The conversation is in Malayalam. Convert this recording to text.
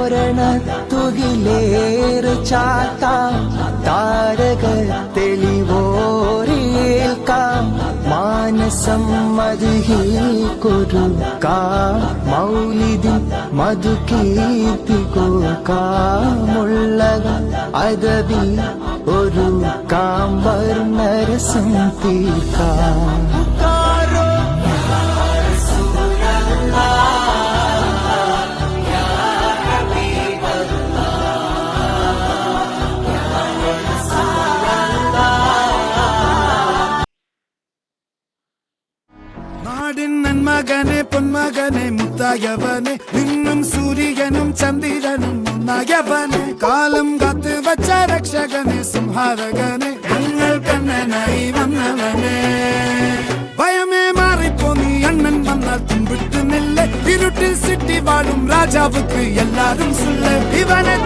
തോരണത്തുകിലേറ് ചാത്താം താരക തെളിവോരേൽക്കാം മാനസം മധുഹീക്കൊരുക്കാം മൗലിദിൻ മധുകീർത്തികൊടുക്കാമുള്ളകം അദബി ഒരു കാം വർണ്ണരസം തീർക്കാം നാടിൻ നന്മകനെ പൊന്മകനെ മുത്തായവനെ നിന്നും സൂര്യനും ചന്ദ്രനും ഒന്നായവനെ കാലം കാത്ത് വച്ച രക്ഷകനെ സംഹാരകനെ ഞങ്ങൾ കണ്ണനായി വന്നവനെ ഭയമേ മാറിപ്പോ നീ അണ്ണൻ വന്നാൽ തുമ്പിട്ടുന്നില്ല ഇരുട്ടിൽ സിറ്റി വാഴും രാജാവുക്ക് എല്ലാരും സുല്ല ഇവനെ